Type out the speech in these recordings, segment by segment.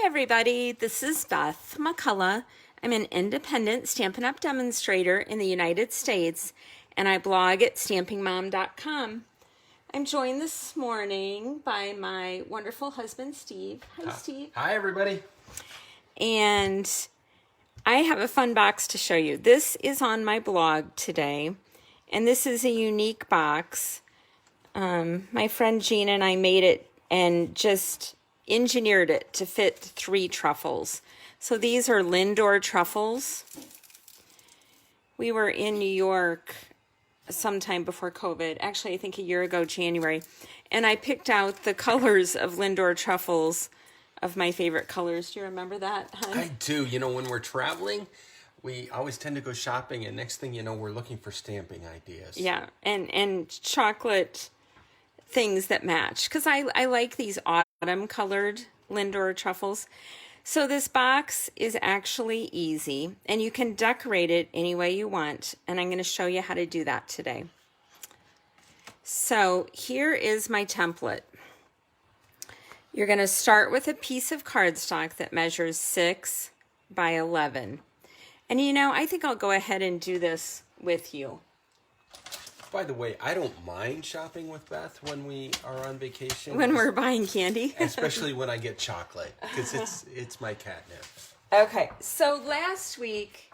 everybody, this is Beth McCullough. I'm an independent Stampin' Up! Demonstrator in the United States, and I blog at stampingmom.com. I'm joined this morning by my wonderful husband, Steve. Hi, Steve. Hi, everybody. And I have a fun box to show you. This is on my blog today, and this is a unique box. My friend Jean and I made it and just engineered it to fit 3 truffles. So these are Lindor truffles. We were in New York sometime before COVID, actually I think a year ago, January, and I picked out the colors of Lindor truffles of my favorite colors. Do you remember that, hon? I do. You know, when we're traveling, we always tend to go shopping, and next thing you know, we're looking for stamping ideas. Yeah, and chocolate things that match, because I like these autumn colored Lindor truffles. So this box is actually easy, and you can decorate it any way you want, and I'm going to show you how to do that today. So here is my template. You're going to start with a piece of cardstock that measures 6 by 11. And you know, I think I'll go ahead and do this with you. By the way, I don't mind shopping with Beth when we are on vacation. When we're buying candy. Especially when I get chocolate, because it's my catnip. Okay, so last week,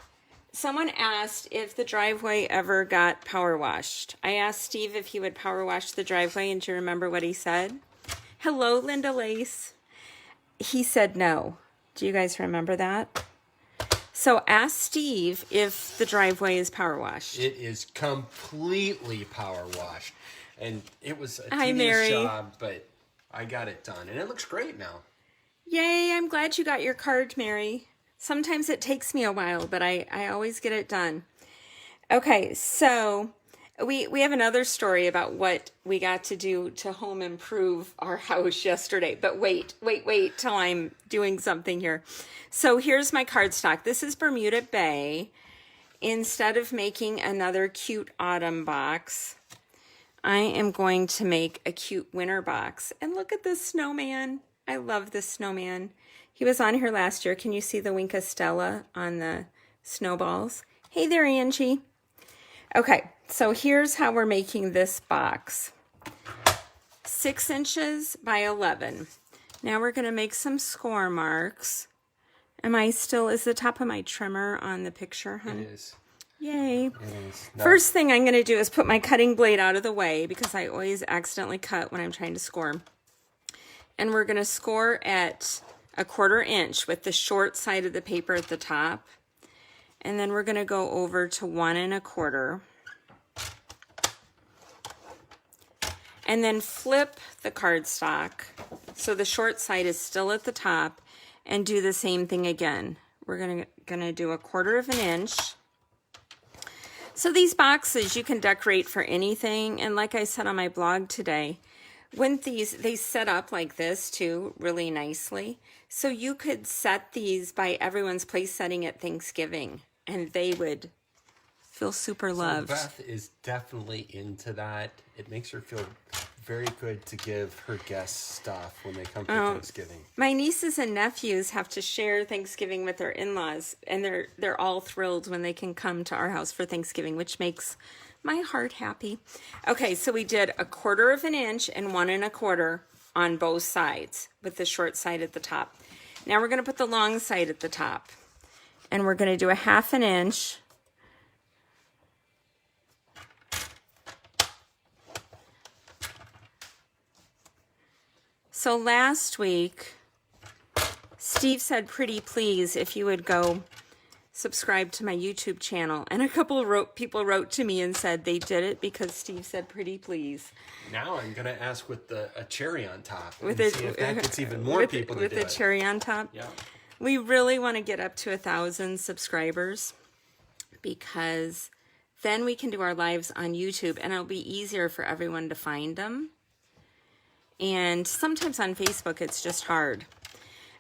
someone asked if the driveway ever got power washed. I asked Steve if he would power wash the driveway, and do you remember what he said? Hello, Linda Lace. He said no. Do you guys remember that? So ask Steve if the driveway is power washed. It is completely power washed. And it was a Hi, tedious Mary. job, but I got it done. And it looks great now. Yay, I'm glad you got your card, Mary. Sometimes it takes me a while, but I always get it done. Okay, so we have another story about what we got to do to home improve our house yesterday. But wait till I'm doing something here. So here's my cardstock. This is Bermuda Bay. Instead of making another cute autumn box, I am going to make a cute winter box. And look at this snowman. I love this snowman. He was on here last year. Can you see the Wink of Stella on the snowballs? Hey there, Angie. Okay, so here's how we're making this box. 6 inches by 11. Now we're going to make some score marks. Is the top of my trimmer on the picture, hon? It is. Yay. It is. No. First thing I'm going to do is put my cutting blade out of the way, because I always accidentally cut when I'm trying to score. And we're going to score at 1/4 inch with the short side of the paper at the top. And then we're going to go over to 1 1/4. And then flip the cardstock so the short side is still at the top, and do the same thing again. We're gonna do 1/4 inch. So these boxes you can decorate for anything, and like I said on my blog today, when they set up like this too, really nicely. So you could set these by everyone's place setting at Thanksgiving, and they would feel super loved. So Beth is definitely into that. It makes her feel very good to give her guests stuff when they come to Thanksgiving. My nieces and nephews have to share Thanksgiving with their in-laws, and they're all thrilled when they can come to our house for Thanksgiving, which makes my heart happy. Okay, so we did 1/4 inch and 1 1/4 on both sides with the short side at the top. Now we're going to put the long side at the top, and we're going to do 1/2 inch. So last week, Steve said, pretty please, if you would go subscribe to my YouTube channel. And a couple of people wrote to me and said they did it because Steve said, pretty please. Now I'm going to ask with a cherry on top and With see if that gets even more people to do it. With the cherry on top? Yeah. We really want to get up to 1,000 subscribers, because then we can do our lives on YouTube, and it'll be easier for everyone to find them. And sometimes on Facebook, it's just hard.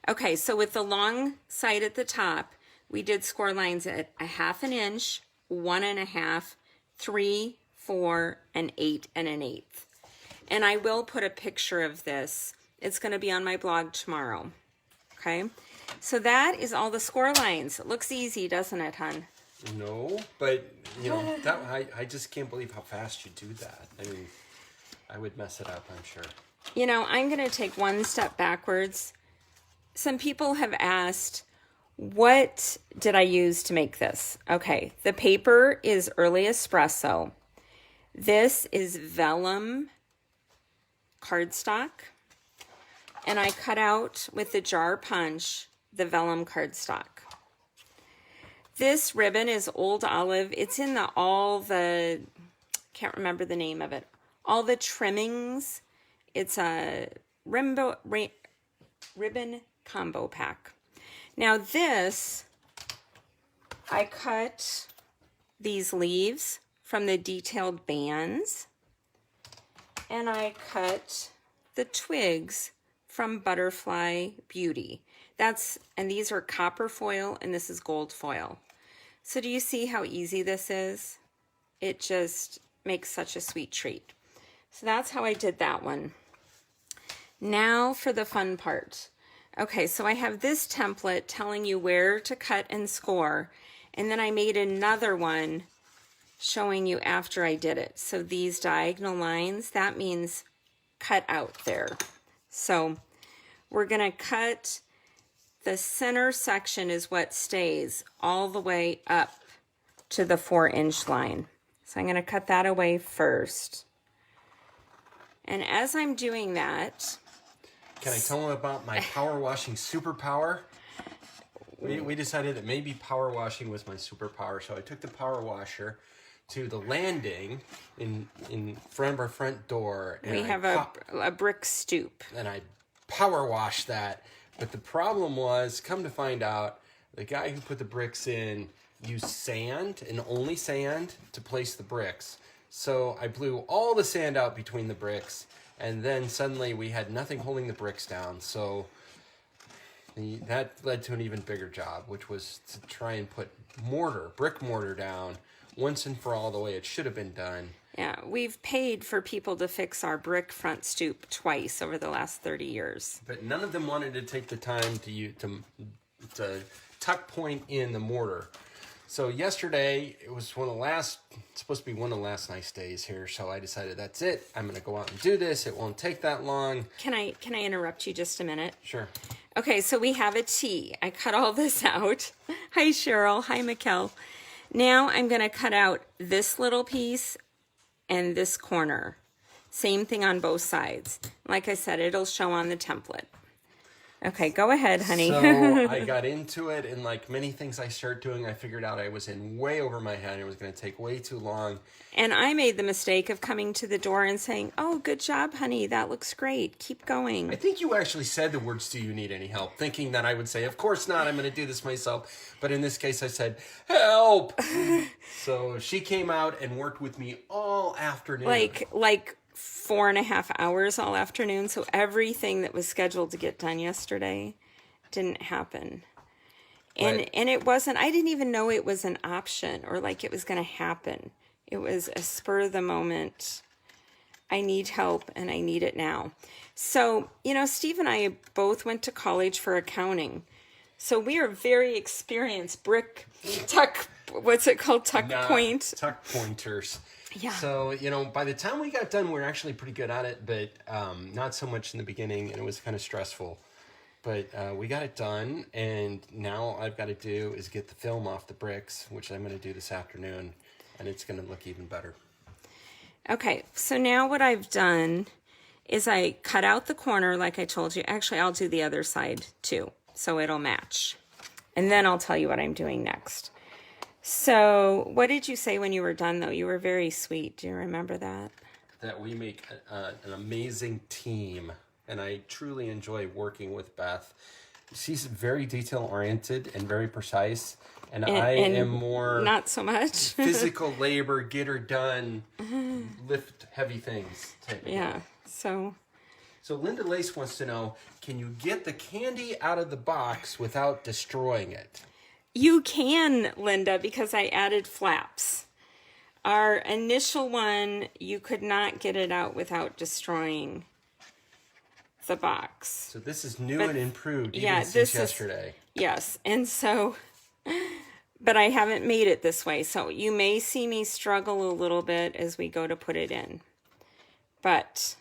Okay, so with the long side at the top, we did score lines at 1/2 inch, 1 1/2, 3, 4, and 8 1/8. And I will put a picture of this. It's going to be on my blog tomorrow. Okay, so that is all the score lines. It looks easy, doesn't it, hon? No, but you know that I just can't believe how fast you do that. I mean, I would mess it up, I'm sure. You know, I'm going to take one step backwards. Some people have asked, what did I use to make this? Okay, the paper is Early Espresso. This is vellum cardstock. And I cut out with the jar punch the vellum cardstock. This ribbon is Old Olive. It's in can't remember the name of it. All the trimmings. It's a ribbon combo pack. Now this, I cut these leaves from the detailed bands, and I cut the twigs from Butterfly Beauty. And these are copper foil, and this is gold foil. So do you see how easy this is? It just makes such a sweet treat. So that's how I did that one. Now for the fun part. Okay, so I have this template telling you where to cut and score, and then I made another one showing you after I did it. So these diagonal lines, that means cut out there. So we're gonna cut, the center section is what stays all the way up to the 4-inch line. So I'm gonna cut that away first. And as I'm doing that, can I tell them about my power washing superpower? We decided that maybe power washing was my superpower, so I took the power washer to the landing in front of our front door. And we have a brick stoop. And I power washed that. But the problem was, come to find out, the guy who put the bricks in used sand and only sand to place the bricks. So I blew all the sand out between the bricks, and then suddenly we had nothing holding the bricks down. So that led to an even bigger job, which was to try and put brick mortar down once and for all the way it should have been done. Yeah, we've paid for people to fix our brick front stoop twice over the last 30 years. But none of them wanted to take the time to tuck point in the mortar. So yesterday, it was supposed to be one of the last nice days here, so I decided that's it. I'm going to go out and do this. It won't take that long. Can I interrupt you just a minute? Sure. Okay, so we have a T. I cut all this out. Hi, Cheryl. Hi, Mikkel. Now I'm going to cut out this little piece and this corner. Same thing on both sides. Like I said, it'll show on the template. Okay, go ahead, honey. So I got into it, and like many things I start doing, I figured out I was in way over my head. It was going to take way too long. And I made the mistake of coming to the door and saying, "Oh, good job, honey. That looks great. Keep going." I think you actually said the words, "Do you need any help?" Thinking that I would say, "Of course not. I'm going to do this myself." But in this case, I said, "Help!" So she came out and worked with me all afternoon. Like 4.5 hours all afternoon. So everything that was scheduled to get done yesterday didn't happen. And it wasn't, I didn't even know it was an option or like it was going to happen. It was a spur of the moment. I need help and I need it now. So, Steve and I both went to college for accounting. So we are very experienced tuck point. Tuck pointers. Yeah. So, by the time we got done, we were actually pretty good at it, but not so much in the beginning, and it was kind of stressful. But we got it done, and now all I've got to do is get the film off the bricks, which I'm going to do this afternoon, and it's going to look even better. Okay, so now what I've done is I cut out the corner like I told you. Actually, I'll do the other side too, so it'll match. And then I'll tell you what I'm doing next. So what did you say when you were done, though? You were very sweet. Do you remember that? That we make an amazing team, and I truly enjoy working with Beth. She's very detail-oriented and very precise, and I am more... Not so much. physical labor, get her done, lift heavy things. Yeah, so Linda Lace wants to know, can you get the candy out of the box without destroying it? You can, Linda, because I added flaps. Our initial one, you could not get it out without destroying the box. So this is new and improved even Yeah, since yesterday. Yes, and so, but I haven't made it this way, so you may see me struggle a little bit as we go to put it in. But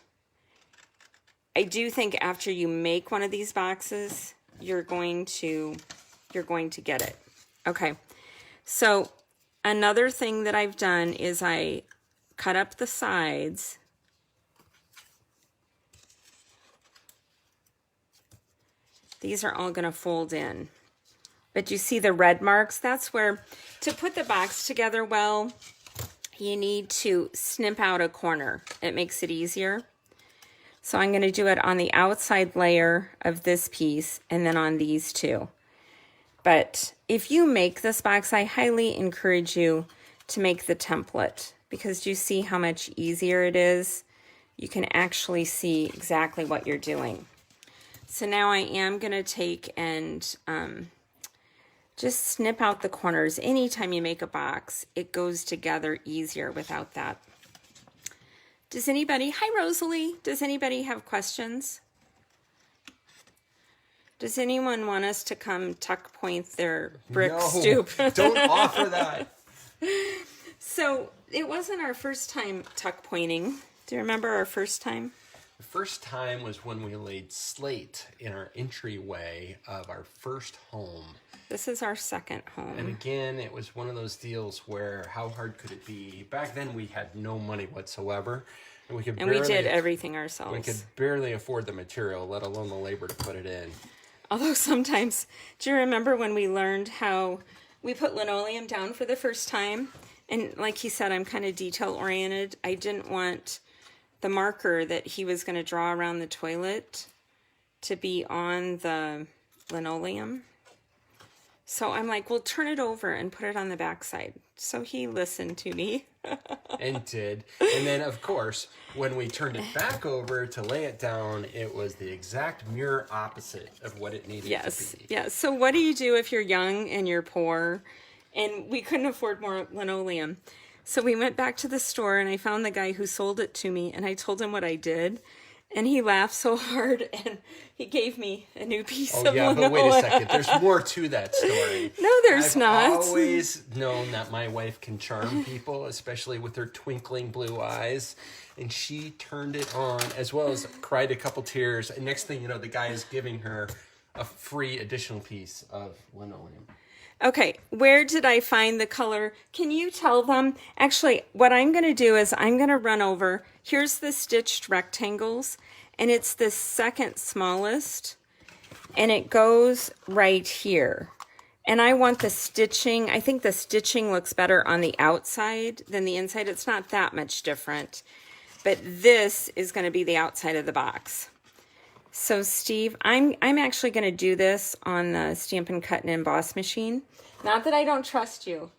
I do think after you make one of these boxes, you're going to get it. Okay, so another thing that I've done is I cut up the sides. These are all going to fold in. But you see the red marks? That's where, to put the box together well, you need to snip out a corner. It makes it easier. So I'm going to do it on the outside layer of this piece and then on these two. But if you make this box, I highly encourage you to make the template, because do you see how much easier it is? You can actually see exactly what you're doing. So now I am going to take and just snip out the corners. Anytime you make a box, it goes together easier without that. Does anybody, hi Rosalie, does anybody have questions? Does anyone want us to come tuck point their brick stoop? Don't offer that. So it wasn't our first time tuck pointing. Do you remember our first time? The first time was when we laid slate in our entryway of our first home. This is our second home. And again, it was one of those deals where how hard could it be? Back then we had no money whatsoever. And we did everything ourselves. We could barely afford the material, let alone the labor to put it in. Although sometimes, do you remember when we learned how we put linoleum down for the first time? And like he said, I'm kind of detail oriented. I didn't want the marker that he was going to draw around the toilet to be on the linoleum. So I'm like, well, turn it over and put it on the backside. So he listened to me. And did. And then, of course, when we turned it back over to lay it down, it was the exact mirror opposite of what it needed to be. Yes. So what do you do if you're young and you're poor? And we couldn't afford more linoleum. So we went back to the store and I found the guy who sold it to me and I told him what I did. And he laughed so hard and he gave me a new piece of linoleum. But wait a second. There's more to that story. No, there's not. I've always known that my wife can charm people, especially with her twinkling blue eyes. And she turned it on, as well as cried a couple tears. And next thing you know, the guy is giving her a free additional piece of linoleum. Okay, where did I find the color? Can you tell them? Actually, what I'm going to do is I'm going to run over. Here's the stitched rectangles, and it's the second smallest, and it goes right here. And I want the stitching. I think the stitching looks better on the outside than the inside. It's not that much different, but this is going to be the outside of the box. So Steve, I'm actually going to do this on the Stampin' Cut and Emboss machine. Not that I don't trust you.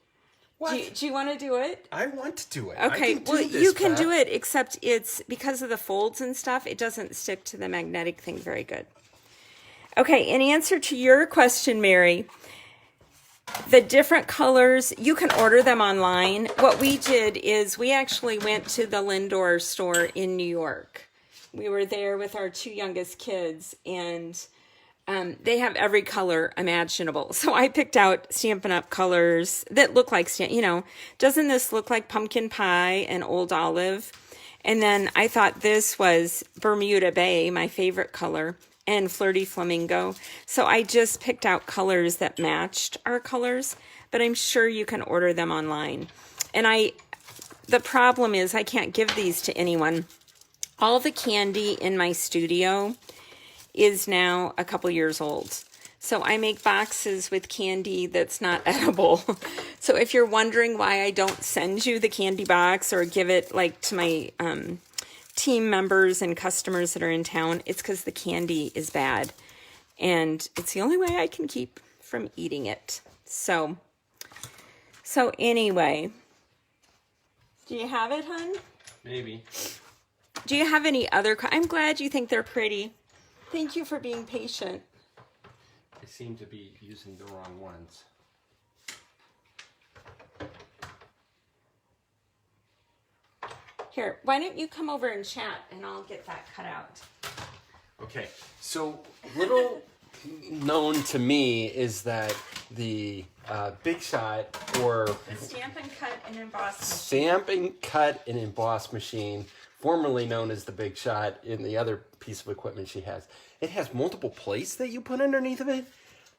What? Do you want to do it? I want to do it. Okay, well, you can do it, except it's because of the folds and stuff, it doesn't stick to the magnetic thing very good. Okay, in answer to your question, Mary, the different colors, you can order them online. What we did is we actually went to the Lindor store in New York. We were there with our two youngest kids, and they have every color imaginable. So I picked out Stampin' Up! Colors that look like, doesn't this look like pumpkin pie and old olive? And then I thought this was Bermuda Bay, my favorite color, and Flirty Flamingo. So I just picked out colors that matched our colors, but I'm sure you can order them online. And the problem is I can't give these to anyone. All the candy in my studio is now a couple years old. So I make boxes with candy that's not edible. So if you're wondering why I don't send you the candy box or give it like to my team members and customers that are in town, it's because the candy is bad. And it's the only way I can keep from eating it. So anyway, do you have it, hon? Maybe. Do you have any other? I'm glad you think they're pretty. Thank you for being patient. I seem to be using the wrong ones. Here, why don't you come over and chat and I'll get that cut out. Okay, so little known to me is that the Big Shot, or The stamp and cut and emboss. Stamp and cut and emboss machine, formerly known as the Big Shot, in the other piece of equipment she has. It has multiple plates that you put underneath of it.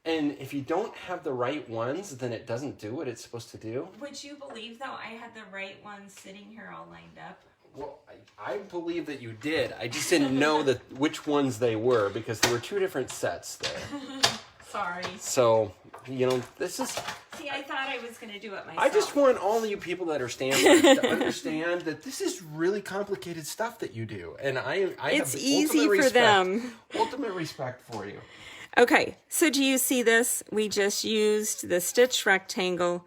And if you don't have the right ones, then it doesn't do what it's supposed to do. Would you believe, though, I had the right ones sitting here all lined up? Well, I believe that you did. I just didn't know which ones they were, because there were two different sets there. Sorry. So, this is... See, I thought I was going to do it myself. I just want all of you people that are stampers to understand that this is really complicated stuff that you do. And I it's have easy for them. Ultimate respect for you. Okay, so do you see this? We just used the stitch rectangle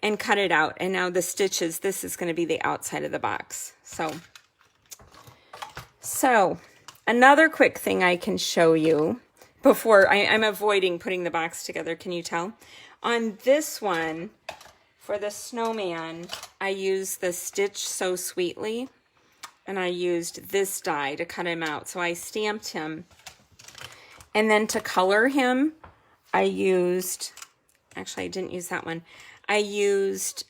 and cut it out. And now the stitches, this is going to be the outside of the box. So another quick thing I can show you before, I'm avoiding putting the box together, can you tell? On this one, for the snowman, I used the Stitch So Sweetly, and I used this die to cut him out. So I stamped him. And then to color him, I used, actually I didn't use that one. I used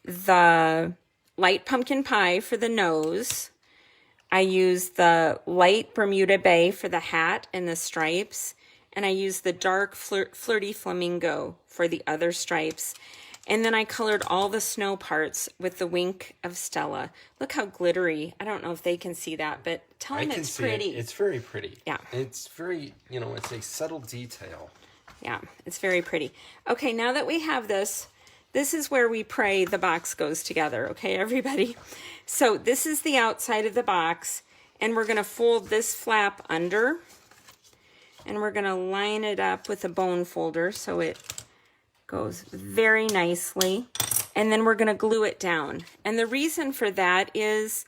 the light pumpkin pie for the nose. I used the light Bermuda Bay for the hat and the stripes. And I used the dark flirty flamingo for the other stripes. And then I colored all the snow parts with the wink of Stella. Look how glittery. I don't know if they can see that, but tell them it's pretty. It's very pretty. Yeah. It's very, it's a subtle detail. Yeah, it's very pretty. Okay, now that we have this is where we pray the box goes together. Okay, everybody? So this is the outside of the box, and we're going to fold this flap under, and we're going to line it up with a bone folder so it goes very nicely, and then we're going to glue it down. And the reason for that is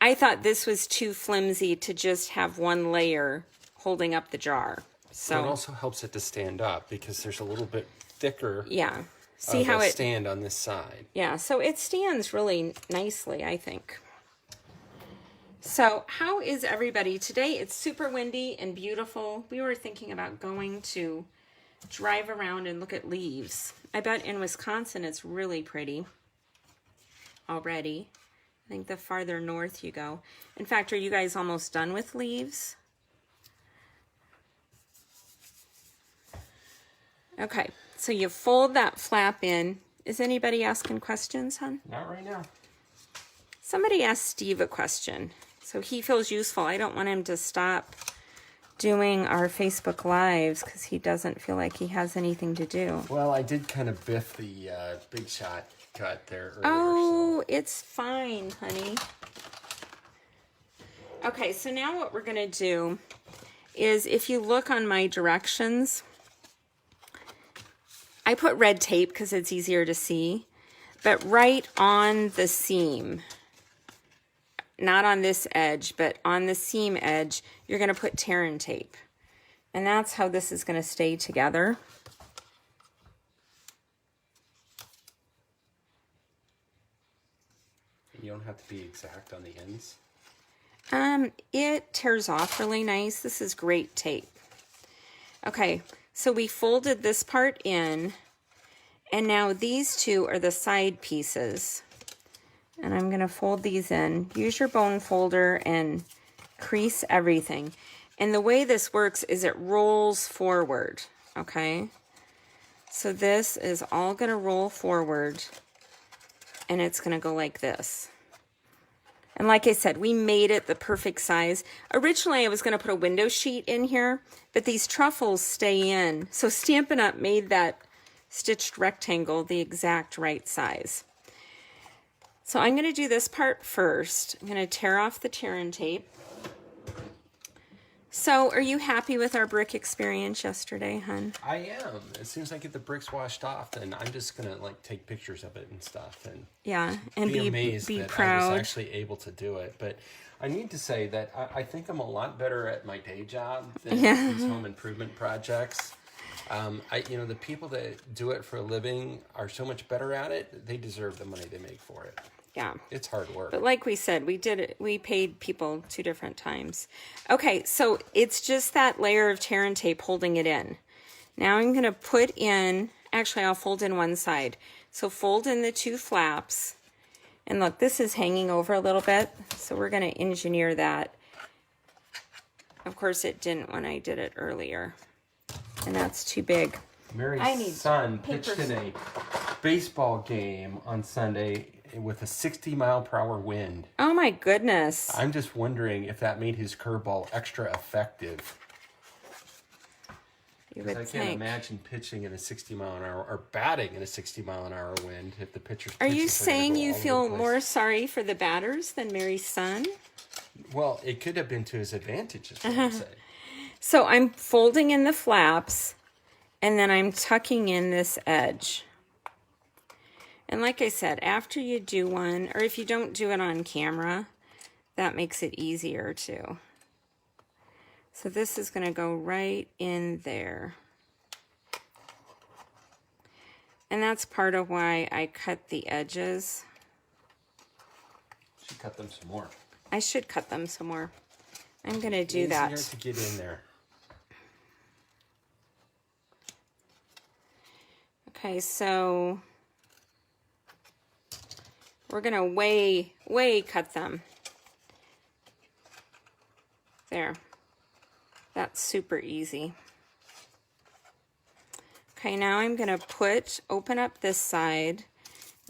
I thought this was too flimsy to just have one layer holding up the jar. So it also helps it to stand up because there's a little bit thicker see how it stand on this side. Yeah, so it stands really nicely, I think. So how is everybody today? It's super windy and beautiful. We were thinking about going to drive around and look at leaves. I bet in Wisconsin it's really pretty already. I think the farther north you go. In fact, are you guys almost done with leaves? Okay, so you fold that flap in. Is anybody asking questions, hon? Not right now. Somebody asked Steve a question, so he feels useful. I don't want him to stop doing our Facebook Lives because he doesn't feel like he has anything to do. Well, I did kind of biff the Big Shot cut there earlier. Oh, it's fine, honey. Okay, so now what we're going to do is, if you look on my directions, I put red tape because it's easier to see, but right on the seam, not on this edge, but on the seam edge, you're going to put tear and tape. And that's how this is going to stay together. You don't have to be exact on the ends. It tears off really nice. This is great tape. Okay, so we folded this part in, and now these two are the side pieces. And I'm going to fold these in. Use your bone folder and crease everything. And the way this works is it rolls forward, okay? So this is all going to roll forward, and it's going to go like this. And like I said, we made it the perfect size. Originally, I was going to put a window sheet in here, but these truffles stay in. So Stampin' Up! Made that stitched rectangle the exact right size. So I'm going to do this part first. I'm going to tear off the tear and tape. So are you happy with our brick experience yesterday, hon? I am. As soon as I get the bricks washed off, then I'm just going to take pictures of it and stuff. And yeah, and be amazed be that proud. I was actually able to do it. But I need to say that I think I'm a lot better at my day job than these home improvement projects. The people that do it for a living are so much better at it. They deserve the money they make for it. Yeah. It's hard work. But like we said, we paid people 2 different times. Okay, so it's just that layer of tear and tape holding it in. Now I'm going to put in, actually I'll fold in one side. So fold in the 2 flaps. And look, this is hanging over a little bit. So we're going to engineer that. Of course it didn't when I did it earlier. And that's too big. Mary's son pitched in a baseball game on Sunday with a 60-mile-per-hour wind. Oh my goodness. I'm just wondering if that made his curveball extra effective. You would I think. can't imagine pitching in a 60-mile-an-hour or batting in a 60-mile-an-hour wind if the pitcher's Are you pitches are gonna saying go you all over feel the place. more sorry for the batters than Mary's son? Well, it could have been to his advantage, is what I'm saying. So I'm folding in the flaps, and then I'm tucking in this edge. And like I said, after you do one, or if you don't do it on camera, that makes it easier too. So this is going to go right in there. And that's part of why I cut the edges. You should cut them some more. I should cut them some more. I'm going to do that. Easier to get in there. Okay, so we're going to way cut them. There. That's super easy. Okay, now I'm going to open up this side,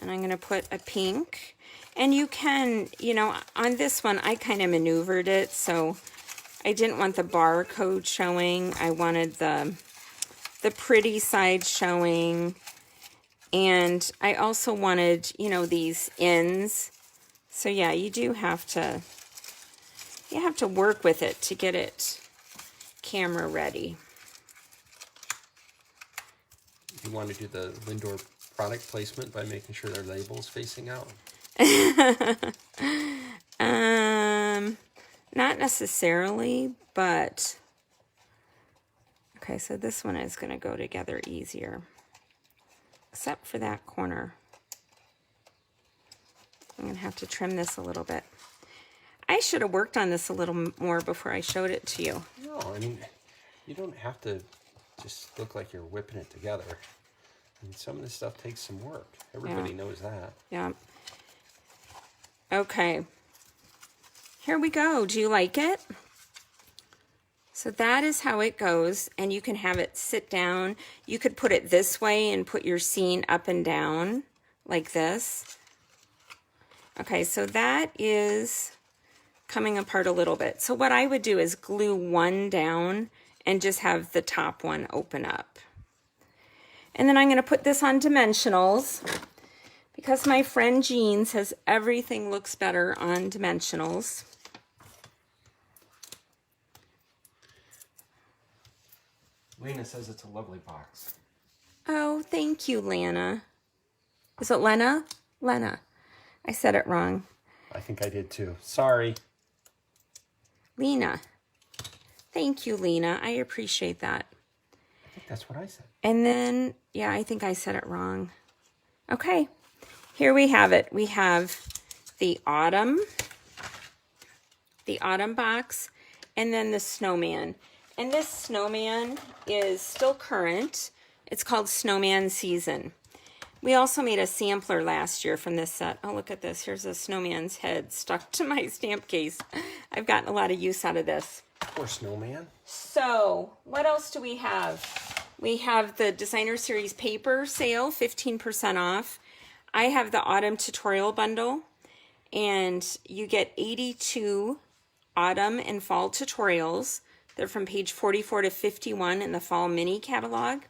and I'm going to put a pink. And you can, you know, on this one, I kind of maneuvered it, so I didn't want the barcode showing. I wanted the pretty side showing. And I also wanted, you know, these ends. So yeah, you have to work with it to get it camera ready. You want to do the Lindor product placement by making sure their label's facing out? Not necessarily, but okay, so this one is going to go together easier. Except for that corner. I'm going to have to trim this a little bit. I should have worked on this a little more before I showed it to you. No, I mean, you don't have to just look like you're whipping it together. I mean, some of this stuff takes some work. Everybody knows that. Yeah. Okay. Here we go. Do you like it? So that is how it goes, and you can have it sit down. You could put it this way and put your scene up and down like this. Okay, so that is coming apart a little bit. So what I would do is glue one down and just have the top one open up. And then I'm going to put this on dimensionals because my friend Jean says everything looks better on dimensionals. Lena says it's a lovely box. Oh, thank you, Lana. Is it Lena? Lena. I said it wrong. I think I did too. Sorry. Lena. Thank you, Lena. I appreciate that. I think that's what I said. And then, yeah, I think I said it wrong. Okay. Here we have it. We have the autumn box, and then the snowman. And this snowman is still current. It's called Snowman Season. We also made a sampler last year from this set. Oh, look at this. Here's a snowman's head stuck to my stamp case. I've gotten a lot of use out of this. Poor snowman. So, what else do we have? We have the Designer Series paper sale, 15% off. I have the Autumn Tutorial Bundle, and you get 82 autumn and fall tutorials. They're from page 44 to 51 in the fall mini catalog.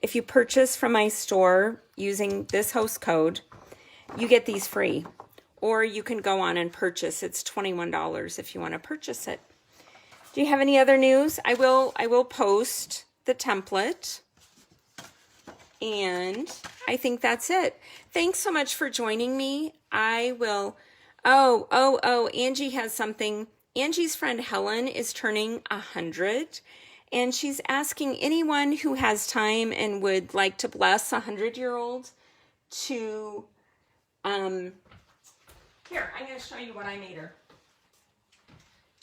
If you purchase from my store using this host code, you get these free. Or you can go on and purchase. It's $21 if you want to purchase it. Do you have any other news? I will post the template. And I think that's it. Thanks so much for joining me. I will... Oh, Angie has something. Angie's friend Helen is turning 100, and she's asking anyone who has time and would like to bless a 100-year-old to Here, I'm going to show you what I made her.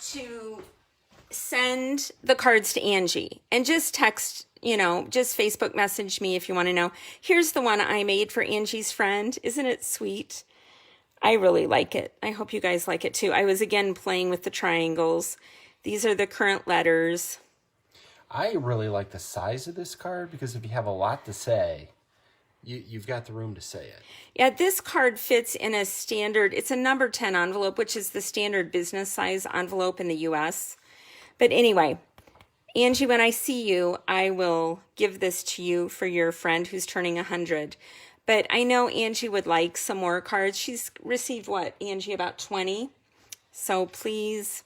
To send the cards to Angie. And just text, just Facebook message me if you want to know. Here's the one I made for Angie's friend. Isn't it sweet? I really like it. I hope you guys like it too. I was again playing with the triangles. These are the current letters. I really like the size of this card because if you have a lot to say, you've got the room to say it. Yeah, this card fits in a standard, it's a number 10 envelope, which is the standard business size envelope in the US. But anyway, Angie, when I see you, I will give this to you for your friend who's turning 100. But I know Angie would like some more cards. She's received what, Angie, about 20? So please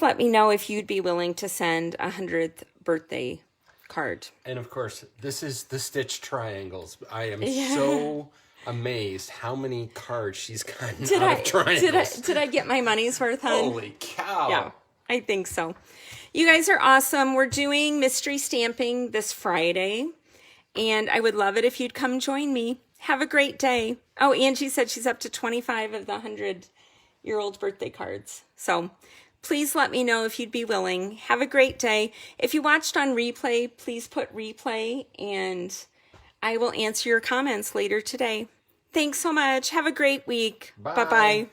let me know if you'd be willing to send a 100th birthday card. And of course, this is the stitch triangles. I am so amazed how many cards she's gotten out of triangles. Did I get my money's worth, hon? Holy cow. Yeah, I think so. You guys are awesome. We're doing mystery stamping this Friday, and I would love it if you'd come join me. Have a great day. Oh, Angie said she's up to 25 of the 100-year-old birthday cards. So please let me know if you'd be willing. Have a great day. If you watched on replay, please put replay, and I will answer your comments later today. Thanks so much. Have a great week. Bye. Bye-bye.